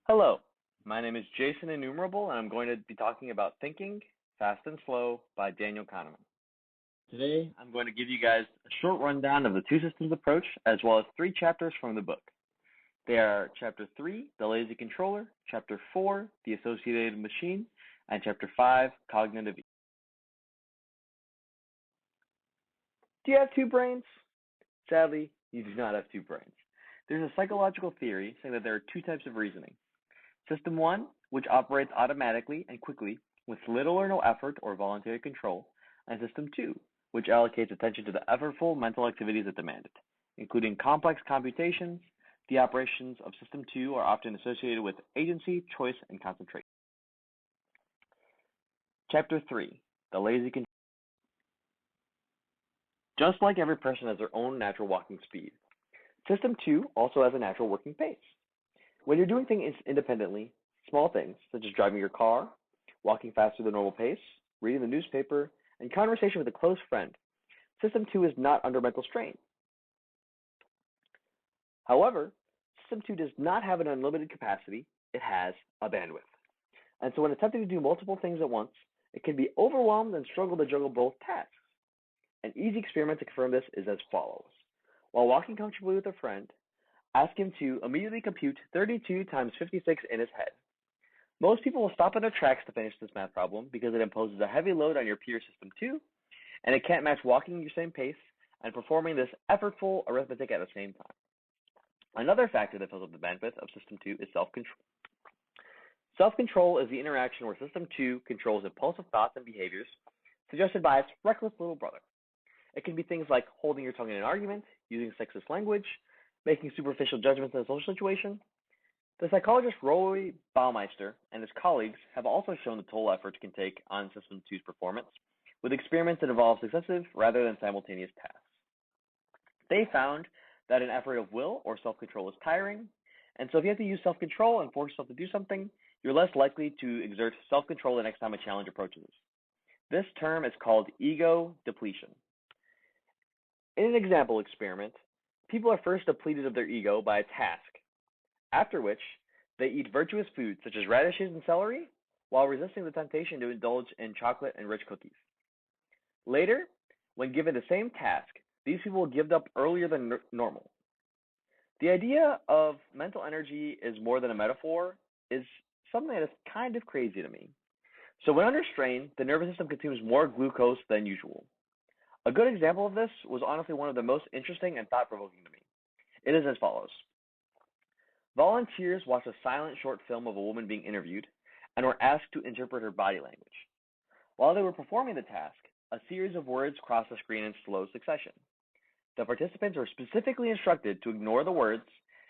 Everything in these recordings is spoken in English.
Hello, my name is Jason Innumerable, and I'm going to be talking about Thinking, Fast and Slow by Daniel Kahneman. Today, I'm going to give you guys a short rundown of the two systems approach, as well as three chapters from the book. They are Chapter 3, The Lazy Controller, Chapter 4, The Associated Machine, and Chapter 5, Cognitive. Do you have two brains? Sadly, you do not have two brains. There's a psychological theory saying that there are two types of reasoning. System 1, which operates automatically and quickly with little or no effort or voluntary control, and System 2, which allocates attention to the effortful mental activities that demand it, including complex computations. The operations of System 2 are often associated with agency, choice, and concentration. Chapter 3, The Lazy Controller. Just like every person has their own natural walking speed, System 2 also has a natural working pace. When you're doing things independently, small things such as driving your car, walking faster than normal pace, reading the newspaper, and conversation with a close friend, System 2 is not under mental strain. However, System 2 does not have an unlimited capacity, it has a bandwidth. And so when attempting to do multiple things at once, it can be overwhelmed and struggle to juggle both tasks. An easy experiment to confirm this is as follows. While walking comfortably with a friend, ask him to immediately compute 32 times 56 in his head. Most people will stop in their tracks to finish this math problem because it imposes a heavy load on your peer System 2, and it can't match walking your same pace and performing this effortful arithmetic at the same time. Another factor that fills up the bandwidth of System 2 is self-control. Self-control is the interaction where System 2 controls impulsive thoughts and behaviors suggested by its reckless little brother. It can be things like holding your tongue in an argument, using sexist language, making superficial judgments in a social situation. The psychologist Roy Baumeister and his colleagues have also shown the toll effort can take on System 2's performance, with experiments that involve successive rather than simultaneous tasks. They found that an effort of will or self-control is tiring, and so if you have to use self-control and force yourself to do something, you're less likely to exert self-control the next time a challenge approaches. This term is called ego depletion. In an example experiment, people are first depleted of their ego by a task, after which they eat virtuous foods such as radishes and celery while resisting the temptation to indulge in chocolate and rich cookies. Later, when given the same task, these people will give up earlier than normal. The idea of mental energy is more than a metaphor is something that is kind of crazy to me. So when under strain, the nervous system consumes more glucose than usual. A good example of this was honestly one of the most interesting and thought-provoking to me. It is as follows. Volunteers watched a silent short film of a woman being interviewed and were asked to interpret her body language. While they were performing the task, a series of words crossed the screen in slow succession. The participants were specifically instructed to ignore the words,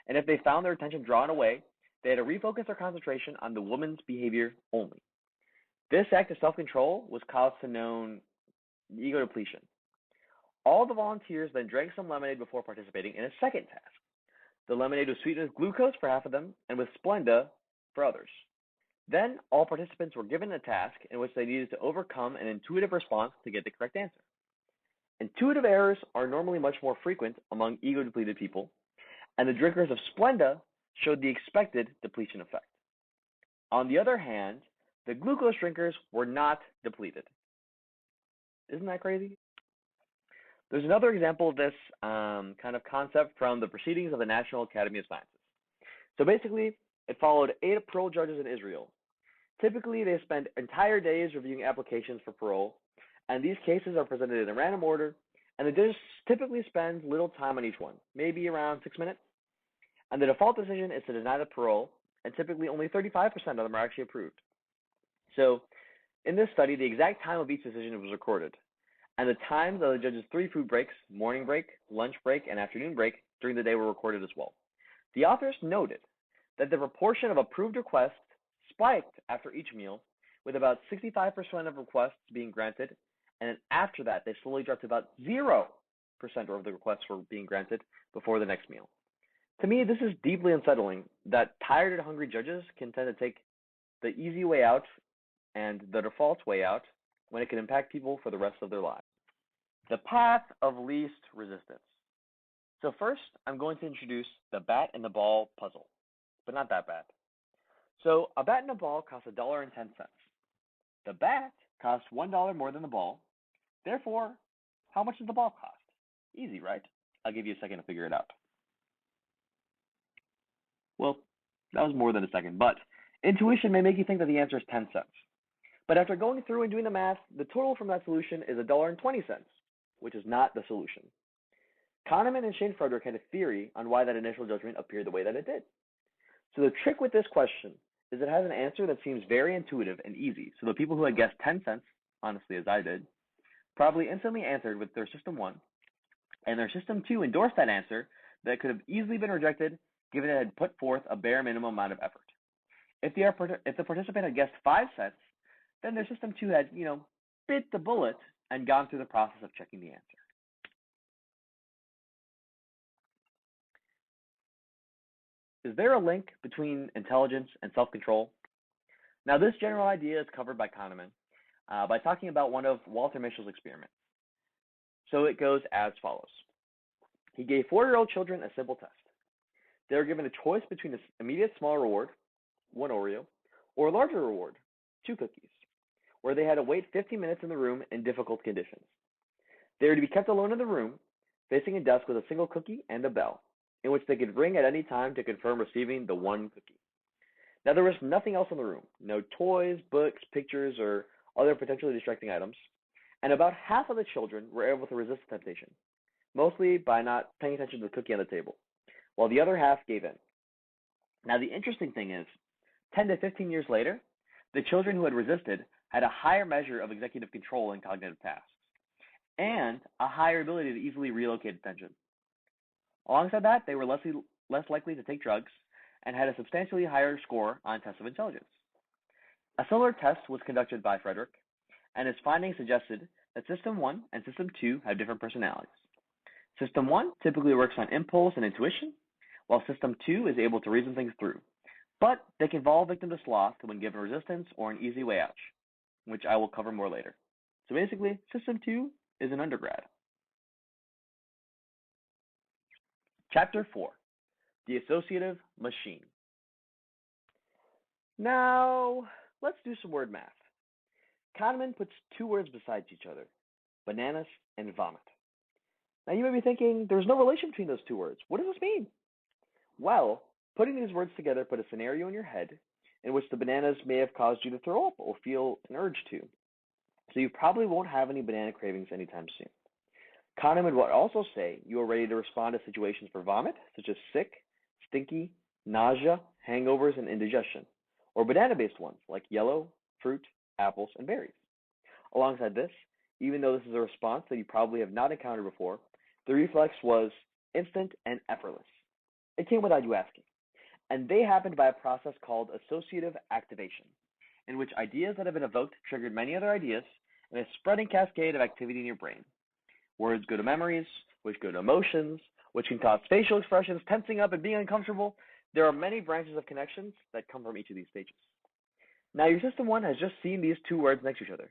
and if they found their attention drawn away, they had to refocus their concentration on the woman's behavior only. This act of self-control was caused to known ego depletion. All the volunteers then drank some lemonade before participating in a second task. The lemonade was sweetened with glucose for half of them and with Splenda for others. Then all participants were given a task in which they needed to overcome an intuitive response to get the correct answer. Intuitive errors are normally much more frequent among ego-depleted people, and the drinkers of Splenda showed the expected depletion effect. On the other hand, the glucose drinkers were not depleted. Isn't that crazy? There's another example of this kind of concept from the Proceedings of the National Academy of Sciences. So basically, it followed 8 parole judges in Israel. Typically, they spend entire days reviewing applications for parole, and these cases are presented in a random order, and the judges typically spend little time on each one, maybe around 6 minutes. And the default decision is to deny the parole, and typically only 35% of them are actually approved. So in this study, the exact time of each decision was recorded, and the times of the judges' 3 food breaks, morning break, lunch break, and afternoon break during the day were recorded as well. The authors noted that the proportion of approved requests spiked after each meal, with about 65% of requests being granted, and then after that, they slowly dropped to about 0% of the requests were being granted before the next meal. To me, this is deeply unsettling that tired and hungry judges can tend to take the easy way out and the default way out when it can impact people for the rest of their lives. The path of least resistance. So first, I'm going to introduce the bat and the ball puzzle, but not that bad. So a bat and a ball cost $1.10. The bat costs $1 more than the ball. Therefore, how much does the ball cost? Easy, right? I'll give you a second to figure it out. Well, that was more than a second, but intuition may make you think that the answer is 10 cents. But after going through and doing the math, the total from that solution is $1.20, which is not the solution. Kahneman and Shane Frederick had a theory on why that initial judgment appeared the way that it did. So the trick with this question is it has an answer that seems very intuitive and easy. So the people who had guessed 10 cents, honestly as I did, probably instantly answered with their system 1, and their system 2 endorsed that answer that could have easily been rejected given it had put forth a bare minimum amount of effort. If the participant had guessed 5 cents, then their system 2 had, bit the bullet and gone through the process of checking the answer. Is there a link between intelligence and self-control? Now, this general idea is covered by Kahneman by talking about one of Walter Mischel's experiments. So it goes as follows. He gave 4-year-old children a simple test. They were given a choice between an immediate small reward, 1 Oreo, or a larger reward, 2 cookies, where they had to wait 15 minutes in the room in difficult conditions. They were to be kept alone in the room, facing a desk with a single cookie and a bell, in which they could ring at any time to confirm receiving the 1 cookie. Now, there was nothing else in the room, no toys, books, pictures, or other potentially distracting items, and about half of the children were able to resist the temptation, mostly by not paying attention to the cookie on the table, while the other half gave in. Now, the interesting thing is, 10 to 15 years later, the children who had resisted had a higher measure of executive control in cognitive tasks, and a higher ability to easily relocate attention. Alongside that, they were less likely to take drugs and had a substantially higher score on tests of intelligence. A similar test was conducted by Frederick, and his findings suggested that System 1 and System 2 have different personalities. System 1 typically works on impulse and intuition, while System 2 is able to reason things through, but they can fall victim to sloth when given resistance or an easy way out, which I will cover more later. So basically, System 2 is an undergrad. Chapter 4, the associative machine. Now, let's do some word math. Kahneman puts 2 words beside each other, bananas and vomit. Now, you may be thinking, there's no relation between those 2 words. What does this mean? Well, putting these words together put a scenario in your head in which the bananas may have caused you to throw up or feel an urge to. So you probably won't have any banana cravings anytime soon. Kahneman would also say you are ready to respond to situations for vomit, such as sick, stinky, nausea, hangovers, and indigestion, or banana-based ones like yellow, fruit, apples, and berries. Alongside this, even though this is a response that you probably have not encountered before, the reflex was instant and effortless. It came without you asking. And they happened by a process called associative activation, in which ideas that have been evoked triggered many other ideas in a spreading cascade of activity in your brain. Words go to memories, which go to emotions, which can cause facial expressions, tensing up and being uncomfortable. There are many branches of connections that come from each of these stages. Now, your System 1 has just seen these 2 words next to each other,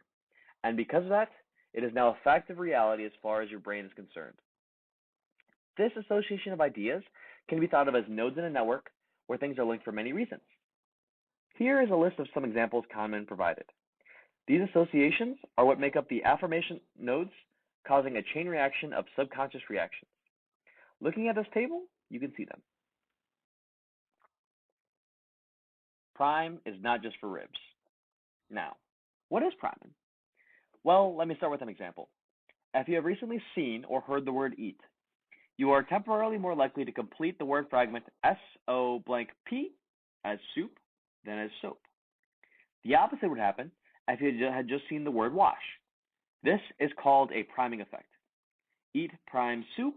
and because of that, it is now a fact of reality as far as your brain is concerned. This association of ideas can be thought of as nodes in a network where things are linked for many reasons. Here is a list of some examples Kahneman provided. These associations are what make up the affirmation nodes, causing a chain reaction of subconscious reactions. Looking at this table, you can see them. Prime is not just for ribs. Now, what is priming? Well, let me start with an example. If you have recently seen or heard the word eat, you are temporarily more likely to complete the word fragment S-O-blank-P as soup than as soap. The opposite would happen if you had just seen the word wash. This is called a priming effect. Eat prime soup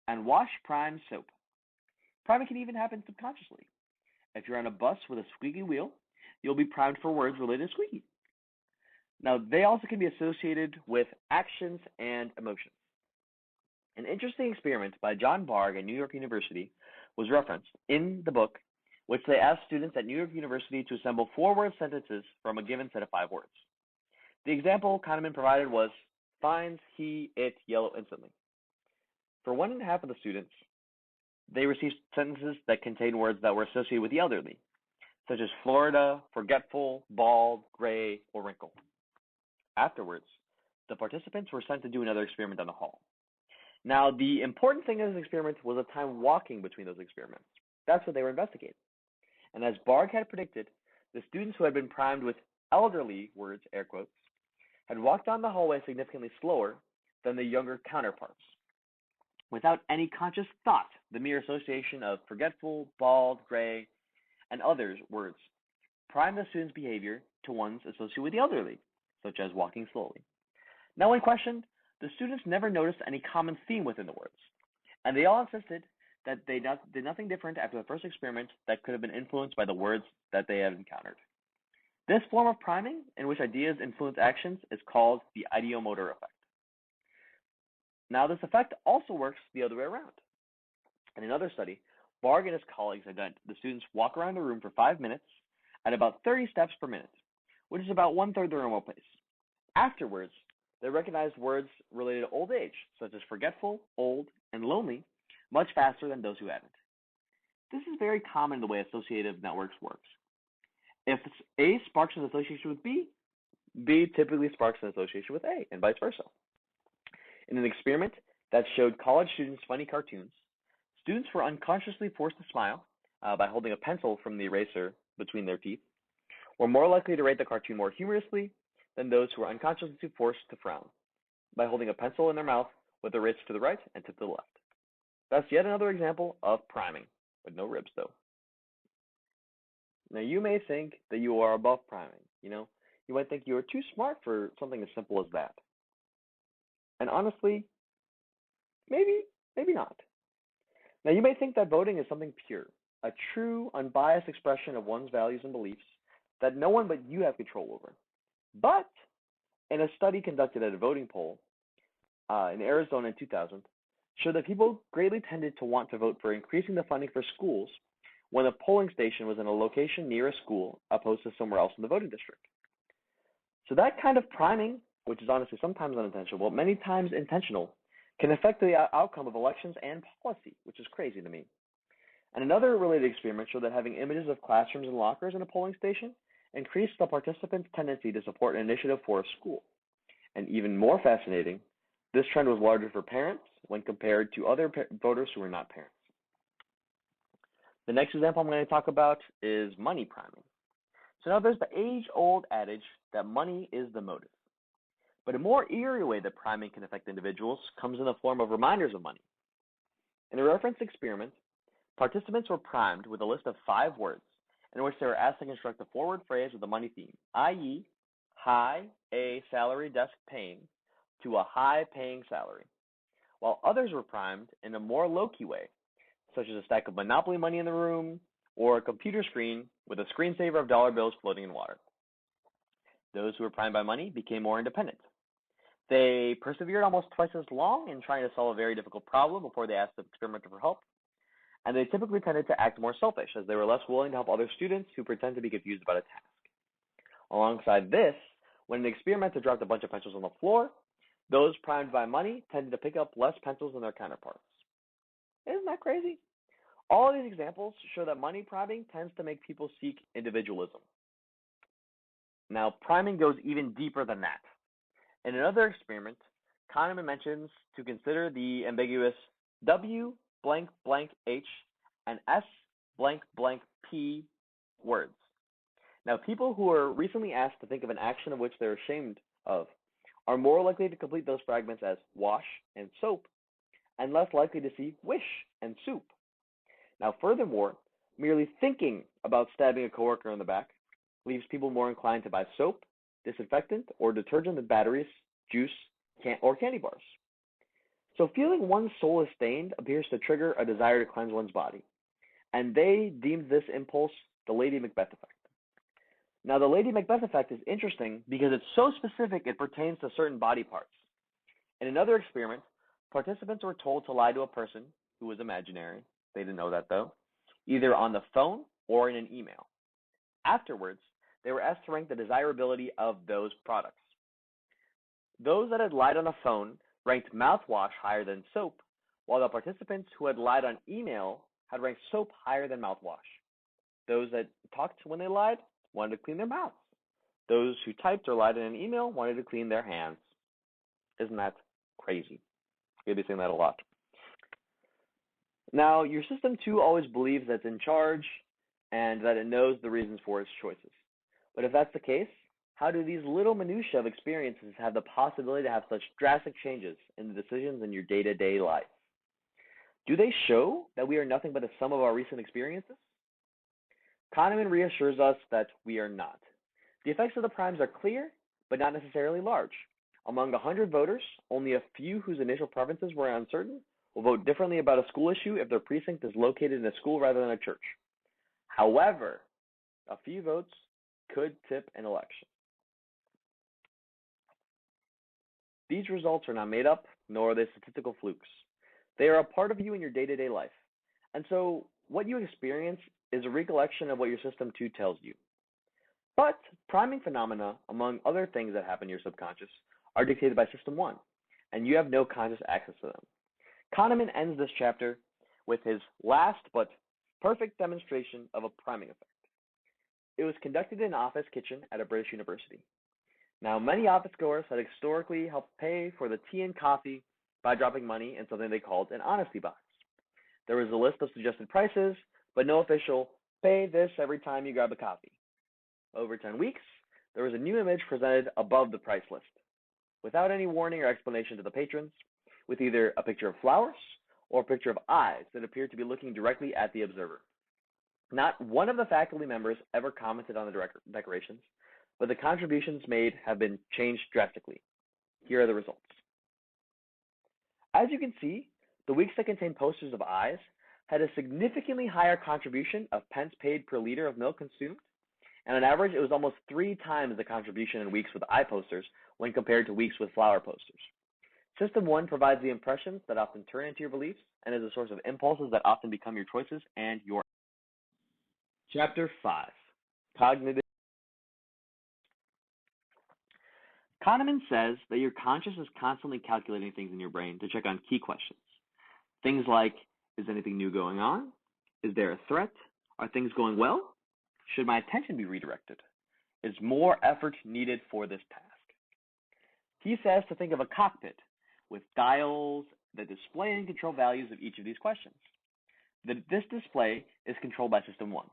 and wash prime soap. Priming can even happen subconsciously. If you're on a bus with a squeaky wheel, you'll be primed for words related to squeaky. Now, they also can be associated with actions and emotions. An interesting experiment by John Bargh at New York University was referenced in the book, which they asked students at New York University to assemble 4-word sentences from a given set of 5 words. The example Kahneman provided was, finds he, it, yellow instantly. For 1.5 of the students, they received sentences that contained words that were associated with the elderly. such as Florida, forgetful, bald, gray, or wrinkle. Afterwards, the participants were sent to do another experiment down the hall. Now, the important thing in this experiment was the time walking between those experiments. That's what they were investigating. And as Barg had predicted, the students who had been primed with elderly words, air quotes, had walked down the hallway significantly slower than the younger counterparts. Without any conscious thought, the mere association of forgetful, bald, gray, and others words primed the students' behavior to ones associated with the elderly, such as walking slowly. Now, when questioned, the students never noticed any common theme within the words, and they all insisted that they did nothing different after the first experiment that could have been influenced by the words that they had encountered. This form of priming, in which ideas influence actions, is called the ideomotor effect. Now, this effect also works the other way around. In another study, Barg and his colleagues had done the students walk around the room for 5 minutes at about 30 steps per minute, which is about one-third the normal pace. Afterwards, they recognized words related to old age, such as forgetful, old, and lonely, much faster than those who hadn't. This is very common in the way associative networks works. If A sparks an association with B, B typically sparks an association with A, and vice versa. In an experiment that showed college students funny cartoons, students were unconsciously forced to smile by holding a pencil from the eraser between their teeth, were more likely to rate the cartoon more humorously than those who were unconsciously forced to frown by holding a pencil in their mouth with the eraser to the right and tip to the left. That's yet another example of priming, with no ribs though. Now, you may think that you are above priming. You might think you are too smart for something as simple as that. And honestly, maybe not. Now, you may think that voting is something pure, a true, unbiased expression of one's values and beliefs that no one but you have control over. But in a study conducted at a voting poll in Arizona in 2000, showed that people greatly tended to want to vote for increasing the funding for schools when a polling station was in a location near a school opposed to somewhere else in the voting district. So that kind of priming, which is honestly sometimes unintentional, but many times intentional, can affect the outcome of elections and policy, which is crazy to me. And another related experiment showed that having images of classrooms and lockers in a polling station increased the participants' tendency to support an initiative for a school. And even more fascinating, this trend was larger for parents when compared to other voters who were not parents. The next example I'm going to talk about is money priming. So now there's the age-old adage that money is the motive. But a more eerie way that priming can affect individuals comes in the form of reminders of money. In a reference experiment, participants were primed with a list of 5 words in which they were asked to construct a forward phrase with a money theme, i.e., high a salary desk paying to a high paying salary, while others were primed in a more low-key way, such as a stack of Monopoly money in the room or a computer screen with a screensaver of dollar bills floating in water. Those who were primed by money became more independent. They persevered almost twice as long in trying to solve a very difficult problem before they asked the experimenter for help, and they typically tended to act more selfish as they were less willing to help other students who pretend to be confused about a task. Alongside this, when an experimenter dropped a bunch of pencils on the floor, those primed by money tended to pick up less pencils than their counterparts. Isn't that crazy? All of these examples show that money priming tends to make people seek individualism. Now, priming goes even deeper than that. In another experiment, Kahneman mentions to consider the ambiguous W blank blank H and S blank blank P words. Now, people who are recently asked to think of an action of which they're ashamed of are more likely to complete those fragments as wash and soap, and less likely to see wish and soup. Now, furthermore, merely thinking about stabbing a coworker in the back leaves people more inclined to buy soap, disinfectant, or detergent than batteries, juice, or candy bars. So feeling one's soul is stained appears to trigger a desire to cleanse one's body, and they deemed this impulse the Lady Macbeth effect. Now, the Lady Macbeth effect is interesting because it's so specific it pertains to certain body parts. In another experiment, participants were told to lie to a person who was imaginary, they didn't know that though, either on the phone or in an email. Afterwards, they were asked to rank the desirability of those products. Those that had lied on the phone ranked mouthwash higher than soap, while the participants who had lied on email had ranked soap higher than mouthwash. Those that talked when they lied wanted to clean their mouths. Those who typed or lied in an email wanted to clean their hands. Isn't that crazy? You'll be saying that a lot. Now, your system too always believes that it's in charge and that it knows the reasons for its choices. But if that's the case, how do these little minutiae of experiences have the possibility to have such drastic changes in the decisions in your day-to-day life? Do they show that we are nothing but the sum of our recent experiences? Kahneman reassures us that we are not. The effects of the primes are clear, but not necessarily large. Among 100 voters, only a few whose initial preferences were uncertain will vote differently about a school issue if their precinct is located in a school rather than a church. However, a few votes could tip an election. These results are not made up, nor are they statistical flukes. They are a part of you in your day-to-day life. And so what you experience is a recollection of what your system 2 tells you. But priming phenomena, among other things that happen in your subconscious, are dictated by system 1, and you have no conscious access to them. Kahneman ends this chapter with his last but perfect demonstration of a priming effect. It was conducted in an office kitchen at a British university. Now, many office goers had historically helped pay for the tea and coffee by dropping money in something they called an honesty box. There was a list of suggested prices, but no official pay this every time you grab a coffee. Over 10 weeks, there was a new image presented above the price list, without any warning or explanation to the patrons, with either a picture of flowers or a picture of eyes that appeared to be looking directly at the observer. Not one of the faculty members ever commented on the decorations, but the contributions made have been changed drastically. Here are the results. As you can see, the weeks that contained posters of eyes had a significantly higher contribution of pence paid per liter of milk consumed, and on average, it was almost 3 times the contribution in weeks with eye posters when compared to weeks with flower posters. System 1 provides the impressions that often turn into your beliefs and is a source of impulses that often become your choices and your. Chapter 5, Cognitive. Kahneman says that your conscious is constantly calculating things in your brain to check on key questions. Things like, is anything new going on? Is there a threat? Are things going well? Should my attention be redirected? Is more effort needed for this task? He says to think of a cockpit with dials that display and control values of each of these questions. This display is controlled by System 1,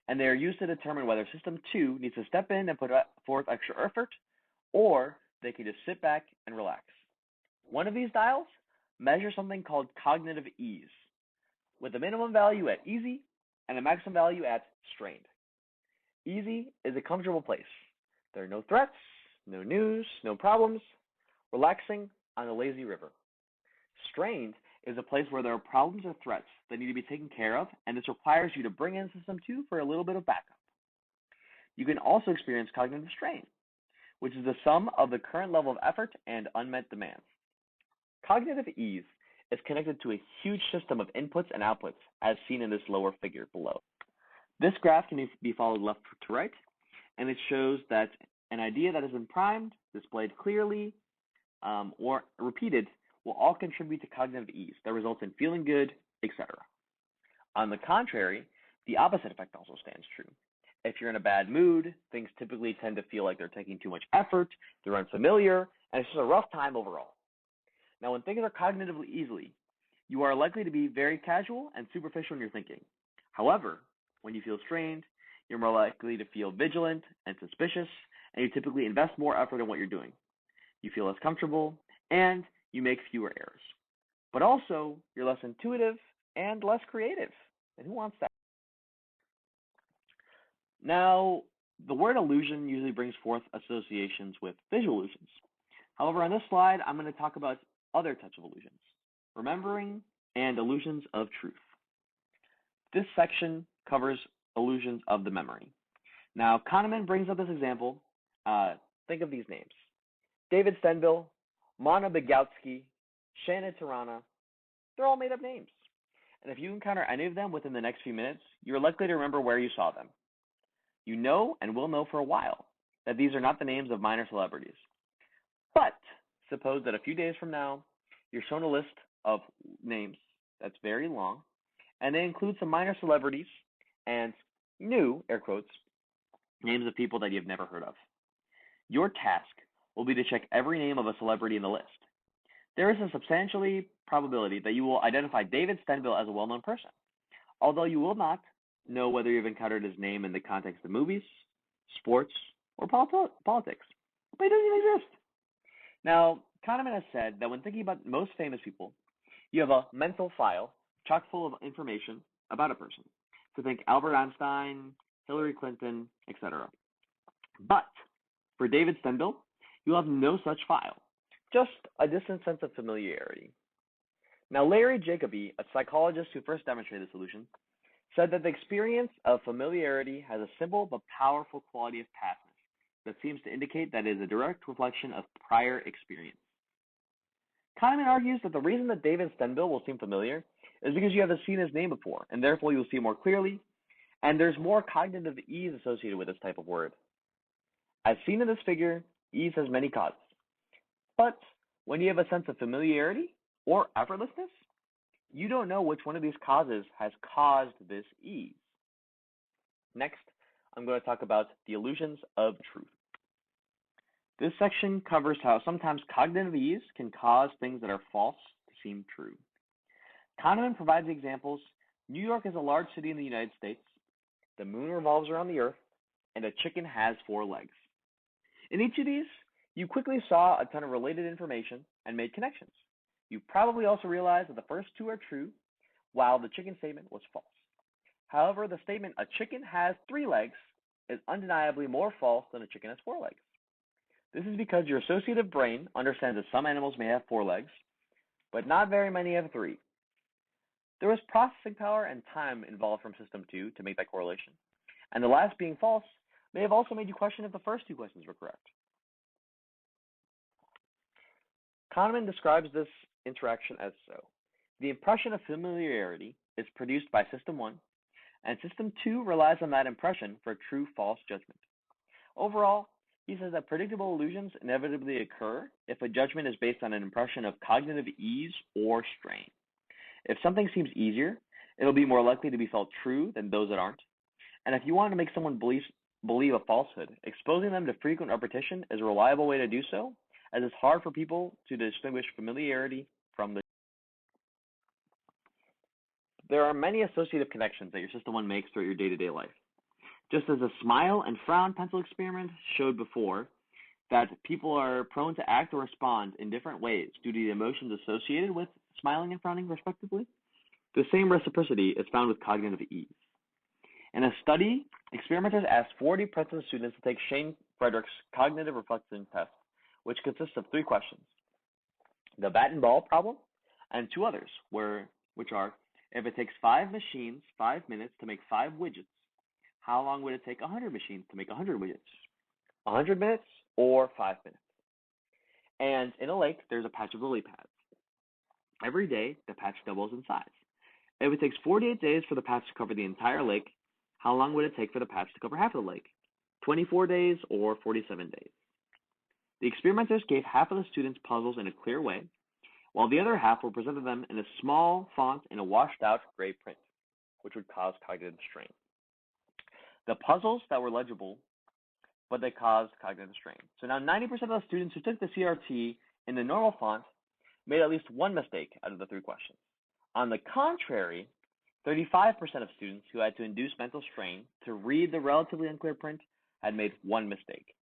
and they are used to determine whether System 2 needs to step in and put forth extra effort, or they can just sit back and relax. One of these dials measures something called cognitive ease, with a minimum value at easy and a maximum value at strained. Easy is a comfortable place. There are no threats, no news, no problems, relaxing on a lazy river. Strained is a place where there are problems or threats that need to be taken care of, and this requires you to bring in System 2 for a little bit of backup. You can also experience cognitive strain, which is the sum of the current level of effort and unmet demands. Cognitive ease is connected to a huge system of inputs and outputs, as seen in this lower figure below. This graph can be followed left to right, and it shows that an idea that has been primed, displayed clearly, or repeated will all contribute to cognitive ease that results in feeling good, etc. On the contrary, the opposite effect also stands true. If you're in a bad mood, things typically tend to feel like they're taking too much effort, they're unfamiliar, and it's just a rough time overall. Now, when things are cognitively easy, you are likely to be very casual and superficial in your thinking. However, when you feel strained, you're more likely to feel vigilant and suspicious, and you typically invest more effort in what you're doing. You feel less comfortable, and you make fewer errors. But also, you're less intuitive and less creative. And who wants that? Now, the word illusion usually brings forth associations with visual illusions. However, on this slide, I'm going to talk about other types of illusions, remembering and illusions of truth. This section covers illusions of the memory. Now, Kahneman brings up this example. Think of these names: David Stenville, Mona Begowski, Shannon Tirana. They're all made-up names. And if you encounter any of them within the next few minutes, you're likely to remember where you saw them. You know and will know for a while that these are not the names of minor celebrities. But suppose that a few days from now, you're shown a list of names that's very long, and they include some minor celebrities and new, air quotes, names of people that you've never heard of. Your task will be to check every name of a celebrity in the list. There is a substantial probability that you will identify David Stenville as a well-known person, although you will not know whether you've encountered his name in the context of movies, sports, or politics. But he doesn't even exist. Now, Kahneman has said that when thinking about most famous people, you have a mental file chock full of information about a person. So think Albert Einstein, Hillary Clinton, etc. But for David Stenville, you'll have no such file, just a distant sense of familiarity. Now, Larry Jacoby, a psychologist who first demonstrated the solution, said that the experience of familiarity has a simple but powerful quality of pastness that seems to indicate that it is a direct reflection of prior experience. Kahneman argues that the reason that David Stenville will seem familiar is because you haven't seen his name before, and therefore you'll see more clearly, and there's more cognitive ease associated with this type of word. As seen in this figure, ease has many causes. But when you have a sense of familiarity or effortlessness, you don't know which one of these causes has caused this ease. Next, I'm going to talk about the illusions of truth. This section covers how sometimes cognitive ease can cause things that are false to seem true. Kahneman provides examples. New York is a large city in the United States. The moon revolves around the earth, and a chicken has 4 legs. In each of these, you quickly saw a ton of related information and made connections. You probably also realized that the first 2 are true, while the chicken statement was false. However, the statement a chicken has 3 legs is undeniably more false than a chicken has 4 legs. This is because your associative brain understands that some animals may have 4 legs, but not very many have 3. There was processing power and time involved from system 2 to make that correlation, and the last being false may have also made you question if the first 2 questions were correct. Kahneman describes this interaction as so. The impression of familiarity is produced by system 1, and system 2 relies on that impression for true-false judgment. Overall, he says that predictable illusions inevitably occur if a judgment is based on an impression of cognitive ease or strain. If something seems easier, it'll be more likely to be felt true than those that aren't. And if you want to make someone believe a falsehood, exposing them to frequent repetition is a reliable way to do so, as it's hard for people to distinguish familiarity from the. There are many associative connections that your system 1 makes throughout your day-to-day life. Just as the smile and frown pencil experiment showed before, that people are prone to act or respond in different ways due to the emotions associated with smiling and frowning, respectively, the same reciprocity is found with cognitive ease. In a study, experimenters asked 40 Princeton students to take Shane Frederick's cognitive reflection test, which consists of 3 questions: the bat and ball problem, and 2 others, which are, if it takes 5 machines 5 minutes to make 5 widgets, how long would it take 100 machines to make 100 widgets? 100 minutes or 5 minutes? And in a lake, there's a patch of lily pads. Every day, the patch doubles in size. If it takes 48 days for the patch to cover the entire lake, how long would it take for the patch to cover half of the lake? 24 days or 47 days? The experimenters gave half of the students puzzles in a clear way, while the other half were presented them in a small font in a washed-out gray print, which would cause cognitive strain. The puzzles that were legible, but they caused cognitive strain. So now 90% of the students who took the CRT in the normal font made at least 1 mistake out of the 3 questions. On the contrary, 35% of students who had to induce mental strain to read the relatively unclear print had made 1 mistake.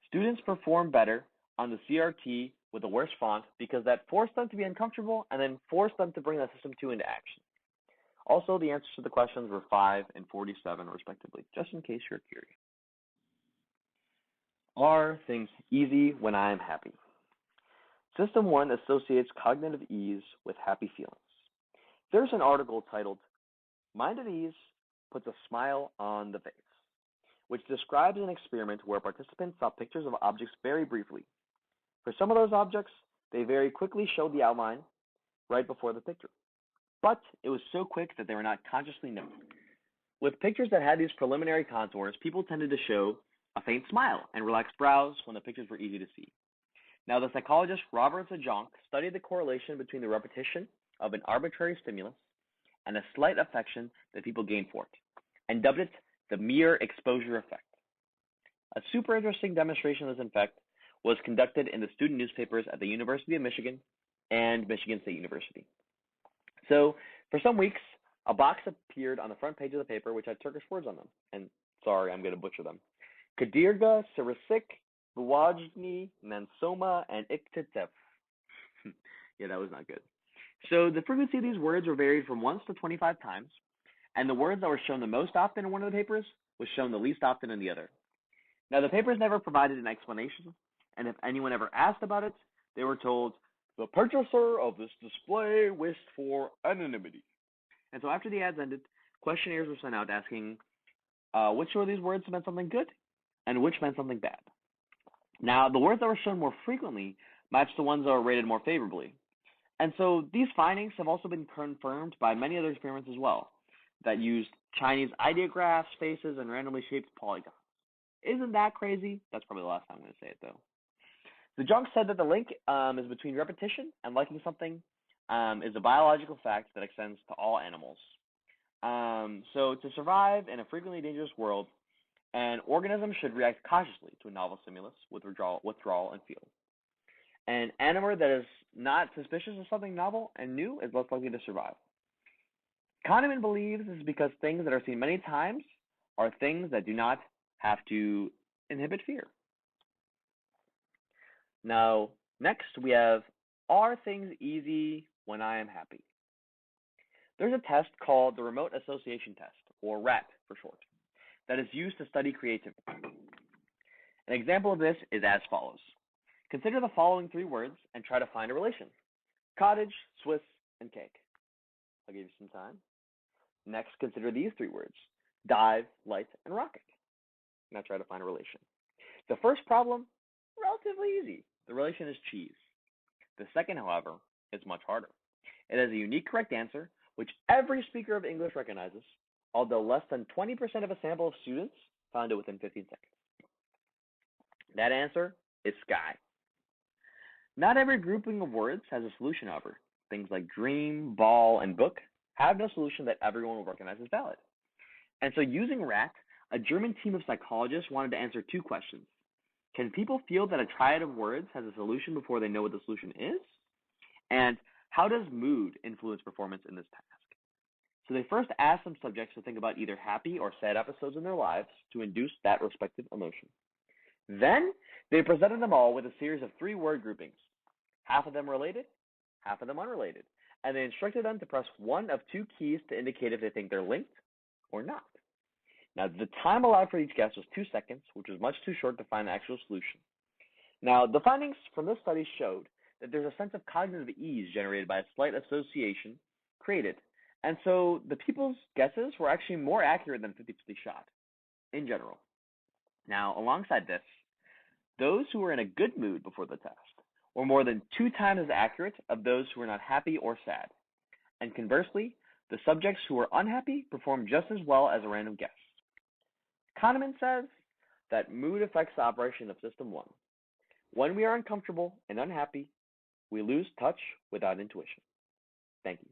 Students performed better on the CRT with a worse font because that forced them to be uncomfortable and then forced them to bring the system 2 into action. Also, the answers to the questions were 5 and 47, respectively, just in case you're curious. Are things easy when I am happy? System 1 associates cognitive ease with happy feelings. There's an article titled, Mind at Ease Puts a Smile on the Face, which describes an experiment where participants saw pictures of objects very briefly. For some of those objects, they very quickly showed the outline right before the picture. But it was so quick that they were not consciously known. With pictures that had these preliminary contours, people tended to show a faint smile and relaxed brows when the pictures were easy to see. Now, the psychologist Robert Zajonc studied the correlation between the repetition of an arbitrary stimulus and a slight affection that people gain for it. and dubbed it the mere exposure effect. A super interesting demonstration of this effect was conducted in the student newspapers at the University of Michigan and Michigan State University. So, for some weeks, a box appeared on the front page of the paper which had Turkish words on them. And sorry, I'm going to butcher them. Kadirga, Sirisik, Buwajni, Nansoma, and Iktitef. Yeah, that was not good. So the frequency of these words were varied from once to 25 times, and the words that were shown the most often in one of the papers was shown the least often in the other. Now, the papers never provided an explanation, and if anyone ever asked about it, they were told, the purchaser of this display wished for anonymity. And so after the ads ended, questionnaires were sent out asking which of these words meant something good and which meant something bad. Now, the words that were shown more frequently matched the ones that were rated more favorably. And so these findings have also been confirmed by many other experiments as well that used Chinese ideographs, faces, and randomly shaped polygons. Isn't that crazy? That's probably the last time I'm going to say it, though. The Jung said that the link is between repetition and liking something is a biological fact that extends to all animals. So to survive in a frequently dangerous world, an organism should react cautiously to a novel stimulus with withdrawal and fear. An animal that is not suspicious of something novel and new is less likely to survive. Kahneman believes this is because things that are seen many times are things that do not have to inhibit fear. Now, next we have, are things easy when I am happy? There's a test called the Remote Association Test, or RAT for short, that is used to study creativity. An example of this is as follows. Consider the following three words and try to find a relation. Cottage, Swiss, and cake. I'll give you some time. Next, consider these three words. Dive, light, and rocket. Now try to find a relation. The first problem, relatively easy. The relation is cheese. The second, however, is much harder. It has a unique correct answer, which every speaker of English recognizes, although less than 20% of a sample of students found it within 15 seconds. That answer is sky. Not every grouping of words has a solution, however. Things like dream, ball, and book have no solution that everyone will recognize as valid. And so using RAT, a German team of psychologists wanted to answer two questions. Can people feel that a triad of words has a solution before they know what the solution is? And how does mood influence performance in this task? So they first asked some subjects to think about either happy or sad episodes in their lives to induce that respective emotion. Then they presented them all with a series of three-word groupings, half of them related, half of them unrelated, and they instructed them to press one of two keys to indicate if they think they're linked or not. Now, the time allowed for each guess was 2 seconds, which was much too short to find the actual solution. Now, the findings from this study showed that there's a sense of cognitive ease generated by a slight association created, and so the people's guesses were actually more accurate than 50-50 shot in general. Now, alongside this, those who were in a good mood before the test were more than 2 times as accurate of those who were not happy or sad. And conversely, the subjects who were unhappy performed just as well as a random guess. Kahneman says that mood affects the operation of System 1. When we are uncomfortable and unhappy, we lose touch without intuition. Thank you.